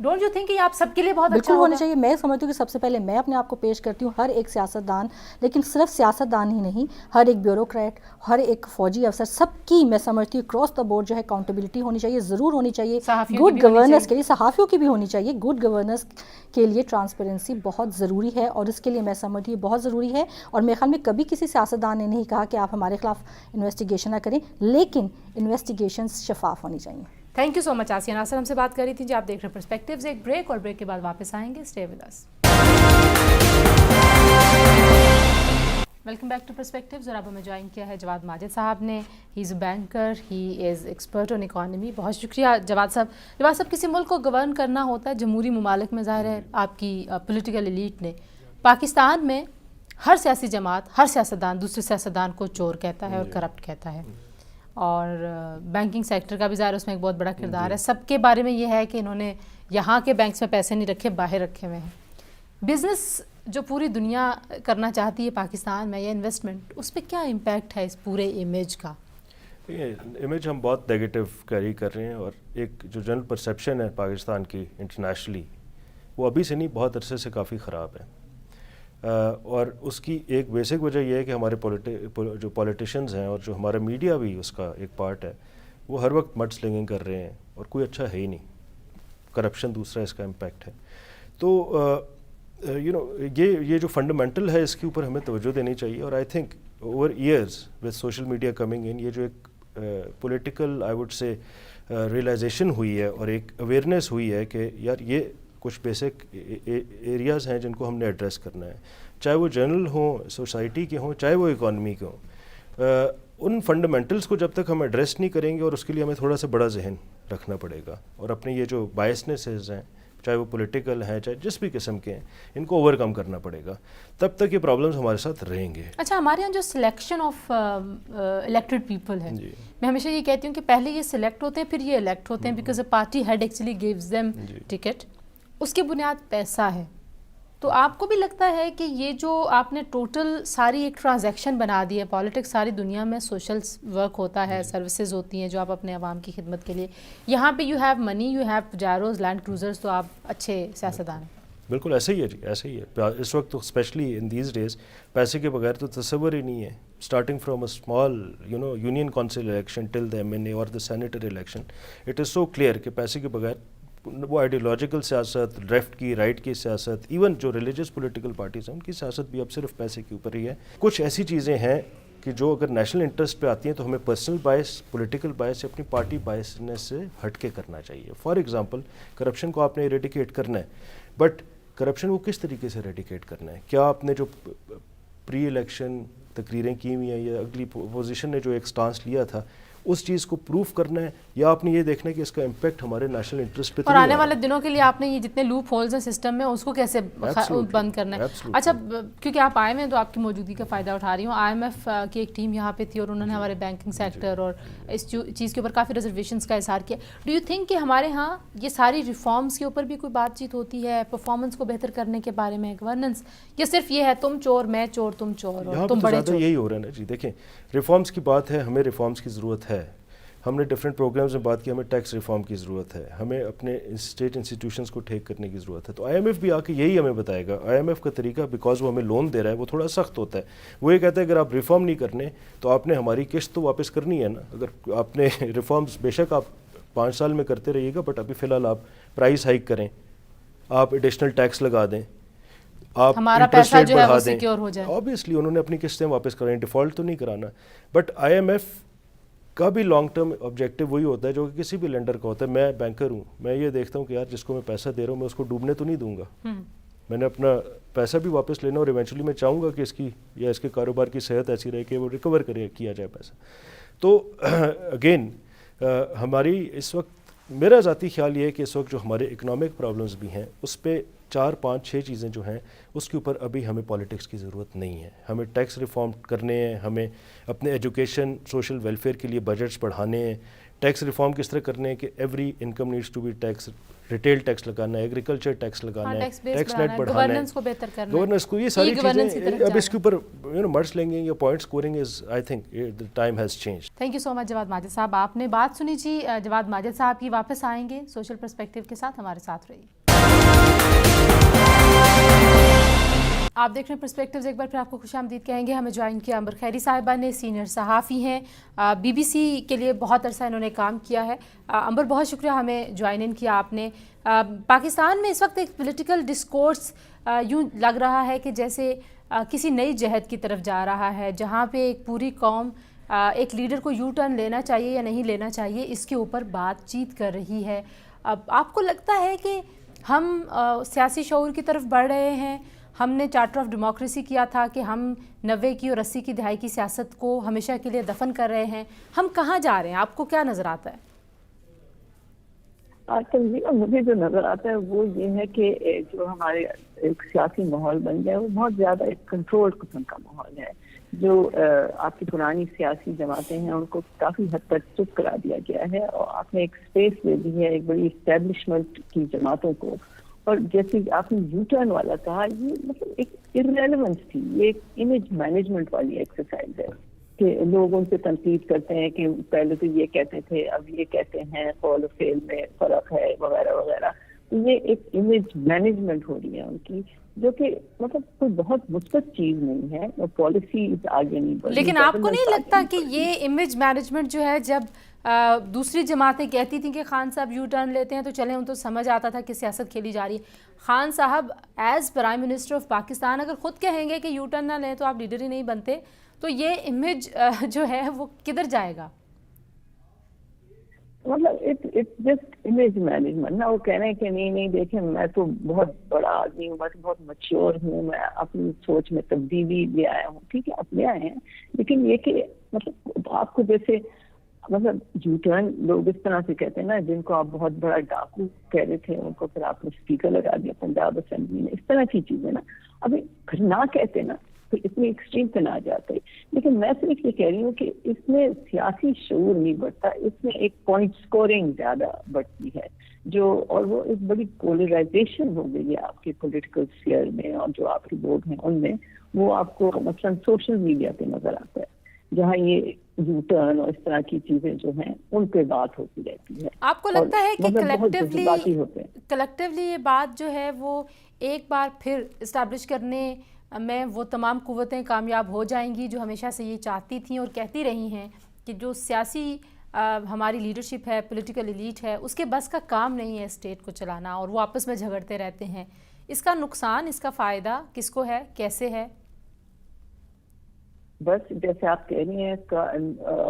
Don't you think کہ آپ سب کے لیے بہت اچھا بالکل ہونا ہوگا؟ چاہیے. میں سمجھتی ہوں کہ سب سے پہلے میں اپنے آپ کو پیش کرتی ہوں ہر ایک سیاستدان, لیکن صرف سیاستدان ہی نہیں, ہر ایک بیوروکریٹ, ہر ایک فوجی افسر, سب کی میں سمجھتی ہوں کراس دا بورڈ جو ہے اکاؤنٹیبلٹی ہونی چاہیے, ضرور ہونی چاہیے. صحافیوں کی گڈ بھی ہونی گورننس چاہیے. کے لیے صحافیوں کی بھی ہونی چاہیے. گڈ گورننس کے لیے ٹرانسپیرنسی بہت ضروری ہے, اور اس کے لیے میں سمجھتی ہوں بہت ضروری ہے. اور میرے خیال میں کبھی کسی سیاستدان نے نہیں کہا کہ آپ ہمارے خلاف انویسٹیگیشن نہ کریں, لیکن انویسٹیگیشنز شفاف ہونی چاہیے. تھینک یو سو مچ آسیہ ناصر ہم سے بات کر رہی تھی جی. آپ دیکھ رہے ہیں پرسپیکٹیوز. ایک بریک, اور بریک کے بعد واپس آئیں گے. Stay with us. Welcome back to Perspectives. اور اب ہمیں جوائن کیا ہے جواد ماجد صاحب نے. He is a banker, he is expert on economy. بہت شکریہ جواد صاحب. جواد صاحب, کسی ملک کو گورن کرنا ہوتا ہے جمہوری ممالک میں, ظاہر ہے آپ کی پولیٹیکل ایلیٹ نے. پاکستان میں ہر سیاسی جماعت, ہر سیاستدان دوسرے سیاستدان کو چور کہتا ہے اور کرپٹ کہتا ہے, اور بینکنگ سیکٹر کا بھی ظاہر اس میں ایک بہت بڑا کردار ہے. سب کے بارے میں یہ ہے کہ انہوں نے یہاں کے بینکس میں پیسے نہیں رکھے, باہر رکھے ہوئے ہیں. بزنس جو پوری دنیا کرنا چاہتی ہے پاکستان میں, یا انویسٹمنٹ, اس پہ کیا امپیکٹ ہے اس پورے امیج کا؟ امیج ہم بہت نیگیٹو کیری کر رہے ہیں, اور ایک جو جنرل پرسیپشن ہے پاکستان کی انٹرنیشنلی, وہ ابھی سے نہیں بہت عرصے سے کافی خراب ہے. اور اس کی ایک بیسک وجہ یہ ہے کہ ہمارے جو پولیٹیشنز ہیں, اور جو ہمارا میڈیا بھی اس کا ایک پارٹ ہے, وہ ہر وقت مڈ سلنگنگ کر رہے ہیں, اور کوئی اچھا ہے ہی نہیں. کرپشن دوسرا اس کا امپیکٹ ہے. تو یہ جو فنڈامنٹل ہے, اس کے اوپر ہمیں توجہ دینی چاہیے. اور I think over years with social media coming in, یہ جو ایک political I would say realization ہوئی ہے, اور ایک اویئرنیس ہوئی ہے کہ یار یہ کچھ بیسک ایریاز ہیں جن کو ہم نے ایڈریس کرنا ہے, چاہے وہ جنرل ہوں, سوسائٹی کے ہوں, چاہے وہ اکانومی کے ہوں. ان فنڈامنٹلس کو جب تک ہم ایڈریس نہیں کریں گے, اور اس کے لیے ہمیں تھوڑا سا بڑا ذہن رکھنا پڑے گا, اور اپنے یہ جو بائسنسز ہیں, چاہے وہ پولیٹیکل ہیں, چاہے جس بھی قسم کے ہیں, ان کو اوور کم کرنا پڑے گا. تب تک یہ پرابلمز ہمارے ساتھ رہیں گے. اچھا, ہمارے یہاں جو سلیکشن آف الیکٹڈ پیپل ہے, میں ہمیشہ یہ کہتی ہوں کہ پہلے یہ سلیکٹ ہوتے ہیں, پھر یہ الیکٹ ہوتے ہیں, because a party head actually gives them ticket. اس کی بنیاد پیسہ ہے. تو آپ کو بھی لگتا ہے کہ یہ جو آپ نے ٹوٹل ساری ایک ٹرانزیکشن بنا دی ہے, پالیٹکس ساری دنیا میں سوشل ورک ہوتا ہے, سروسز ہوتی ہیں جو آپ اپنے عوام کی خدمت کے لیے, یہاں پہ you have money, you have جاروز, لینڈ کروزرز, تو آپ اچھے سیاستدان ہیں. بالکل ایسے ہی ہے جی, ایسے ہی ہے. اس وقت تو اسپیشلی ان دیز ڈیز پیسے کے بغیر تو تصور ہی نہیں ہے. Starting from a small union council election till the M N A اور the senator election, it is so clear کہ پیسے کے بغیر وہ آئیڈیولوجیکل سیاست, لیفٹ کی, رائٹ کی سیاست, ایون جو ریلیجس پولیٹیکل پارٹیز ہیں ان کی سیاست بھی اب صرف پیسے کے اوپر ہی ہے. کچھ ایسی چیزیں ہیں کہ جو اگر نیشنل انٹرسٹ پہ آتی ہیں تو ہمیں پرسنل بائس, پولیٹیکل بائس, اپنی پارٹی بائسنس سے ہٹ کے کرنا چاہیے. فار ایگزامپل, کرپشن کو آپ نے ایریڈیکیٹ کرنا ہے, بٹ کرپشن کو کس طریقے سے ایریڈیکیٹ کرنا ہے؟ کیا آپ نے جو پری الیکشن تقریریں کی ہوئی ہیں, یا اگلی پوزیشن نے جو ایک سٹانس لیا تھا, اس چیز کو پروف کرنا ہے, یا آپ نے یہ دیکھنا ہے کہ اس کا امپیکٹ ہمارے نیشنل انٹرسٹ پہ, اور آنے والے دنوں کے لیے آپ نے یہ جتنے لوپ ہولز ہیں سسٹم میں, اس کو کیسے بند کرنا ہے؟ اچھا, کیونکہ آپ آئے ہوئے ہیں تو آپ کی موجودگی کا فائدہ اٹھا رہی ہوں. آئی ایم ایف کی ایک ٹیم یہاں پہ تھی, اور انہوں نے ہمارے بینکنگ سیکٹر اور اس چیز کے اوپر کافی ریزرویشنس کا اظہار کیا. ڈو یو تھنک کہ ہمارے ہاں یہ ساری ریفارمس کے اوپر بھی کوئی بات چیت ہوتی ہے, پرفارمنس کو بہتر کرنے کے بارے میں, گورننس, یا صرف یہ ہے تم چور میں چور تم چور اور تم بڑے چور؟ یہی ہو رہا ہے نا جی. دیکھیں, ریفارمس کی بات ہے, ہمیں ریفارمس کی ضرورت ہے. ہم نے ڈفرینٹ پروگرامز میں بات کی, ہمیں ٹیکس ریفارم کی ضرورت ہے, ہمیں اپنے اسٹیٹ انسٹیٹیوشنس کو ٹھیک کرنے کی ضرورت ہے. تو آئی ایم ایف بھی آ کے یہی ہمیں بتائے گا. آئی ایم ایف کا طریقہ, بیکاز وہ ہمیں لون دے رہا ہے, وہ تھوڑا سخت ہوتا ہے. وہ یہ کہتا ہے اگر آپ ریفارم نہیں کرنے تو آپ نے ہماری قسط تو واپس کرنی ہے نا. اگر آپ نے ریفارمز بے شک آپ 5 سال میں کرتے رہیے گا, بٹ ابھی فی الحال آپ پرائز ہائک کریں, آپ ایڈیشنل ٹیکس لگا دیں, آپ ہمارا پیسہ جو ہے وہ سیکیور ہو جائے. آبویسلی انہوں نے اپنی قسطیں واپس کریں, ڈیفالٹ تو نہیں کرانا. بٹ آئی ایم ایف کا بھی لانگ ٹرم آبجیکٹیو وہی ہوتا ہے جو کہ کسی بھی لینڈر کا ہوتا ہے. میں بینکر ہوں, میں یہ دیکھتا ہوں کہ یار جس کو میں پیسہ دے رہا ہوں میں اس کو ڈوبنے تو نہیں دوں گا. میں نے اپنا پیسہ بھی واپس لینا, اور ایونچولی میں چاہوں گا کہ اس کی یا اس کے کاروبار کی صحت ایسی رہے کہ وہ ریکور کیا جائے پیسہ. تو اگین ہماری اس وقت, میرا ذاتی خیال یہ ہے کہ اس وقت جو ہمارے اکنامک پرابلمز بھی ہیں, اس پہ 4 5 6 چیزیں جو ہیں اس کے اوپر ابھی ہمیں پالیٹکس کی ضرورت نہیں ہے. ہمیں ٹیکس ریفارم کرنے ہیں, ہمیں اپنے ایجوکیشن سوشل ویلفیئر کے لیے بجٹس بڑھانے ہیں, ٹیکس ریفارم کس طرح کرنے ہیں کہ every income needs to be tax, retail tax لگانا ہے، ایگریکلچر ٹیکس لگانا ہے، ٹیکس نیٹ بڑھانا ہے، گورننس کو بہتر کرنا ہے، گورننس کو، یہ ساری چیزیں اب اس کے اوپر مرچ لیں گے یا point scoring is I think the time has change. Thank you so much Jawad Majid صاحب، آپ نے بات سنی جی. جواد ماجد صاحب کی واپس آئیں گے سوشل پرسپیکٹیو کے ساتھ، ہمارے ساتھ رہیے. آپ دیکھ رہے ہیں پرسپیکٹیوز، ایک بار پھر آپ کو خوش آمدید کہیں گے. ہمیں جوائن کیا امبر خیری صاحبہ نے، سینئر صحافی ہیں، بی بی سی کے لیے بہت عرصہ انہوں نے کام کیا ہے. امبر بہت شکریہ ہمیں جوائن ان کیا آپ نے. پاکستان میں اس وقت ایک پولیٹیکل ڈسکورس یوں لگ رہا ہے کہ جیسے کسی نئی جہد کی طرف جا رہا ہے، جہاں پہ ایک پوری قوم ایک لیڈر کو یو ٹرن لینا چاہیے یا نہیں لینا چاہیے اس کے اوپر بات چیت کر رہی ہے. آپ کو لگتا ہے کہ ہم سیاسی شعور کی طرف بڑھ رہے ہیں؟ ہم نے چارٹر آف ڈیموکریسی کیا تھا کہ ہم 90 کی اور 80 کی دہائی کی سیاست کو ہمیشہ کے لیے دفن کر رہے ہیں. ہم کہاں جا رہے ہیں؟ آپ کو کیا نظر آتا ہے؟ مجھے جو نظر آتا ہے وہ یہ ہے کہ جو ہمارے ایک سیاسی ماحول بن گیا ہے وہ بہت زیادہ ایک کنٹرول قسم کا ماحول ہے. جو آپ کی پرانی سیاسی جماعتیں ہیں ان کو کافی حد تک چپ کرا دیا گیا ہے اور آپ نے ایک اسپیس دے دی ہے ایک بڑی اسٹیبلشمنٹ کی جماعتوں کو. اور جیسے آپ نے یو ٹرن والا کہا، یہ مطلب ایک ارریلیونس تھی، یہ ایک امیج مینجمنٹ والی ایکسرسائز ہے کہ لوگ ان سے تنقید کرتے ہیں کہ پہلے تو یہ کہتے تھے اب یہ کہتے ہیں، قول و فعل میں فرق ہے وغیرہ وغیرہ. تو یہ ایک امیج مینجمنٹ ہو رہی ہے ان کی، جو کہ مطلب کوئی بہت مثبت چیز نہیں ہے اور پالیسیز آگے نہیں بڑھی. لیکن آپ کو نہیں لگتا کہ یہ امیج مینجمنٹ جو ہے، جب دوسری جماعتیں کہتی تھیں کہ خان صاحب یو ٹرن لیتے ہیں تو چلیں ان تو سمجھ آتا تھا کہ سیاست کھیلی جا رہی ہے، خان صاحب as prime minister of Pakistan اگر خود کہیں گے کہ یو ٹرن نہ لیں تو آپ لیڈر ہی نہیں بنتے، تو یہ امیج جو ہے وہ کدھر جائے گا؟ مطلب اٹس جسٹ امیج مینجمنٹ نا. وہ کہہ رہے ہیں کہ نہیں دیکھیں میں تو بہت بڑا آدمی ہوں، میں تو بہت میچور ہوں، میں اپنی سوچ میں تبدیلی لے آیا ہوں. ٹھیک ہے آپ لے آئے ہیں، لیکن یہ کہ مطلب آپ کو جیسے مطلب یو ٹرن لوگ اس طرح سے کہتے ہیں نا، جن کو آپ بہت بڑا ڈاکو کہہ رہے تھے ان کو پھر آپ نے اسپیکر لگا دیا پنجاب اسمبلی میں، اس طرح کی چیزیں نا. ابھی نہ کہتے نا تو اتنی ایکسٹریم پہ نہ جاتے. لیکن میں صرف یہ کہہ رہی ہوں کہ اس میں سیاسی شعور نہیں بڑھتا، اس میں ایک پوائنٹ سکورنگ زیادہ بڑھتی ہے جو، اور وہ ایک بڑی پولرائزیشن ہو گئی ہے آپ کے پولیٹیکل اسفیئر میں، اور جو آپ کے لوگ ہیں ان میں وہ آپ کو مثلاً سوشل میڈیا پہ نظر آتا ہے جہاں یہ یو ٹرن اور اس طرح کی چیزیں جو ہیں ان پہ بات ہوتی رہتی ہے. آپ کو لگتا ہے کہ کلیکٹیولی یہ بات جو ہے وہ ایک بار پھر اسٹیبلش کرنے میں وہ تمام قوتیں کامیاب ہو جائیں گی جو ہمیشہ سے یہ چاہتی تھیں اور کہتی رہی ہیں کہ جو سیاسی ہماری لیڈرشپ ہے، پولیٹیکل ایلیٹ ہے، اس کے بس کا کام نہیں ہے اسٹیٹ کو چلانا اور وہ آپس میں جھگڑتے رہتے ہیں؟ اس کا نقصان، اس کا فائدہ کس کو ہے، کیسے ہے؟ بس جیسے آپ کہہ رہی ہیں، اس کا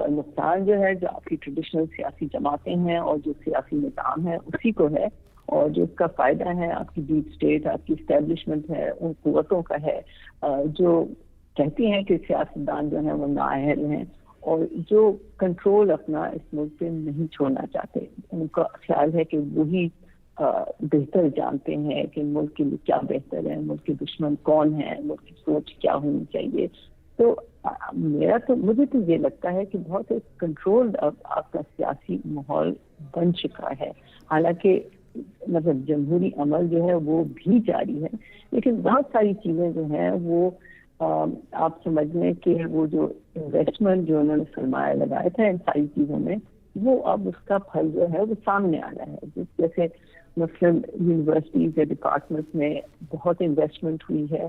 نقصان جو ہے جو آپ کی ٹریڈیشنل سیاسی جماعتیں ہیں اور جو سیاسی نظام ہے اسی کو ہے، اور جو اس کا فائدہ ہے آپ کی ڈیپ اسٹیٹ، آپ کی اسٹیبلشمنٹ ہے، ان قوتوں کا ہے جو کہتی ہیں کہ سیاستدان جو ہیں وہ نااہل ہیں اور جو کنٹرول اپنا اس ملک پہ نہیں چھوڑنا چاہتے. ان کا خیال ہے کہ وہی بہتر جانتے ہیں کہ ملک کے لیے کیا بہتر ہے، ملک کے دشمن کون ہیں، ملک کی سوچ کیا ہونی چاہیے. تو مجھے تو یہ لگتا ہے کہ بہت ایک کنٹرول اب آپ کا سیاسی ماحول بن چکا ہے. حالانکہ مطلب جمہوری عمل جو ہے وہ بھی جاری ہے، لیکن بہت ساری چیزیں جو ہیں وہ آپ سمجھ لیں کہ وہ جو انویسٹمنٹ جو انہوں نے سرمایہ لگایا تھا ان ساری چیزوں میں، وہ اب اس کا پھل جو ہے وہ سامنے آ رہا ہے. جیسے مثلاً یونیورسٹیز یا ڈپارٹمنٹ میں بہت انویسٹمنٹ ہوئی ہے،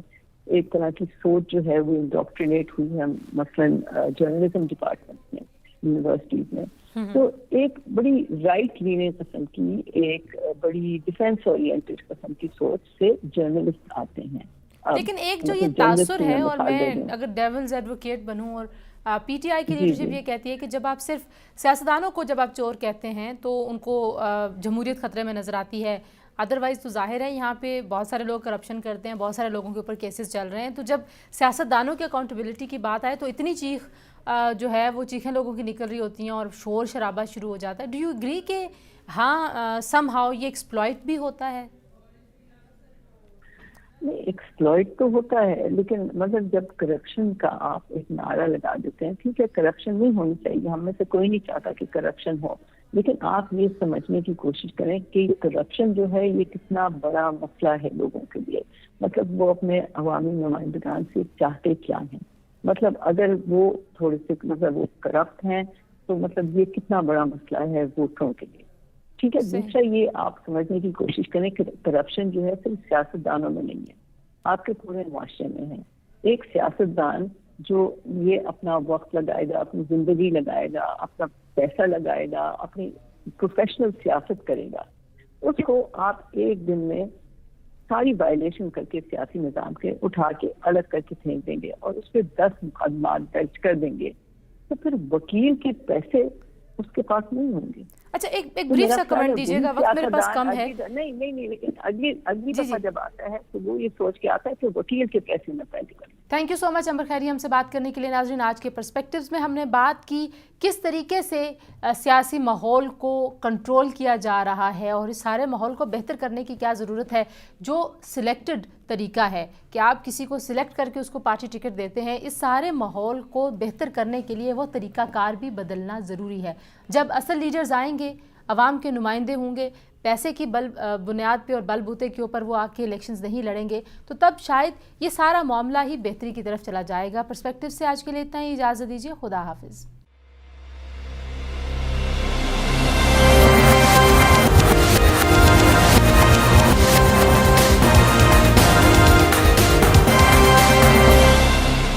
ایک طرح کی سوچ جو ہے وہ انڈوکٹرینیٹ ہوئی ہے مثلاً جرنلزم ڈپارٹمنٹ میں، یونیورسٹیز میں. تو ایک بڑی رائٹ لینئر قسم کی، ایک بڑی ڈیفینس اورینٹڈ قسم کی سوچ سے جرنلسٹ آتے ہیں. لیکن ایک جو یہ تاثر ہے، اور میں اگر ڈیولز ایڈوکیٹ بنوں، اور پی ٹی آئی کی لیڈرشپ یہ کہتی ہے کہ جب آپ صرف سیاستدانوں کو جب آپ چور کہتے ہیں تو ان کو جمہوریت خطرے میں نظر آتی ہے، ادروائز تو ظاہر ہے یہاں پہ بہت سارے لوگ کرپشن کرتے ہیں، بہت سارے لوگوں کے اوپر کیسز چل رہے ہیں. تو جب سیاستدانوں کی اکاؤنٹیبلٹی کی بات آئے تو اتنی چیخ جو ہے وہ چیخیں لوگوں کی نکل رہی ہوتی ہیں اور شور شرابہ شروع ہو جاتا ہے. ڈو یو اگری کہ ہاں سم ہاؤ یہ ایکسپلائٹ بھی ہوتا ہے؟ نہیں، ایکسپلائٹ تو ہوتا ہے، لیکن مطلب جب کرپشن کا آپ ایک نعرہ لگا دیتے ہیں، ٹھیک ہے کرپشن نہیں ہونی چاہیے، ہم میں سے کوئی نہیں چاہتا کہ کرپشن ہو، لیکن آپ یہ سمجھنے کی کوشش کریں کہ کرپشن جو ہے یہ کتنا بڑا مسئلہ ہے لوگوں کے لیے. مطلب وہ اپنے عوامی نمائندگان سے چاہتے کیا ہیں, مطلب اگر وہ تھوڑے سے مطلب وہ کرپٹ ہیں تو مطلب یہ کتنا بڑا مسئلہ ہے ووٹروں کے لیے. ٹھیک ہے. دوسرا یہ آپ سمجھنے کی کوشش کریں کہ کرپشن جو ہے صرف سیاستدانوں میں نہیں ہے, آپ کے پورے معاشرے میں ہے. ایک سیاستدان جو یہ اپنا وقت لگائے گا, اپنی زندگی لگائے گا, اپنا پیسہ لگائے گا, اپنی پروفیشنل سیاست کرے گا, اس کو آپ ایک دن میں ساری وائلیشن کر کے سیاسی نظام کے اٹھا کے الگ کر کے پھینک دیں گے اور اس پہ 10 مقدمات درج کر دیں گے, تو پھر وکیل کے پیسے اس کے پاس نہیں ہوں گے. اچھا ایک بریف سا کمنٹ دیجیے گا, وقت میرے پاس کم ہے. نہیں لیکن اگلی دفعہ جب آتا ہے تو وہ یہ سوچ کے آتا ہے کہ وکیل کے پیسے میں پہلے کریں. تھینک یو سو مچ عنبر خیری ہم سے بات کرنے کے لیے. ناظرین, آج کے پرسپیکٹیوز میں ہم نے بات کی کس طریقے سے سیاسی ماحول کو کنٹرول کیا جا رہا ہے اور اس سارے ماحول کو بہتر کرنے کی کیا ضرورت ہے. جو سلیکٹڈ طریقہ ہے کہ آپ کسی کو سلیکٹ کر کے اس کو پارٹی ٹکٹ دیتے ہیں, اس سارے ماحول کو بہتر کرنے کے لیے وہ طریقہ کار بھی بدلنا ضروری ہے. جب اصل لیڈرز آئیں گے, عوام کے نمائندے ہوں گے, پیسے کی بنیاد پہ اور بل بوتے کے اوپر وہ آ کے الیکشنز نہیں لڑیں گے, تو تب شاید یہ سارا معاملہ ہی بہتری کی طرف چلا جائے گا. پرسپیکٹیو سے آج کے لیے اتنا ہی, اجازت دیجیے. خدا حافظ.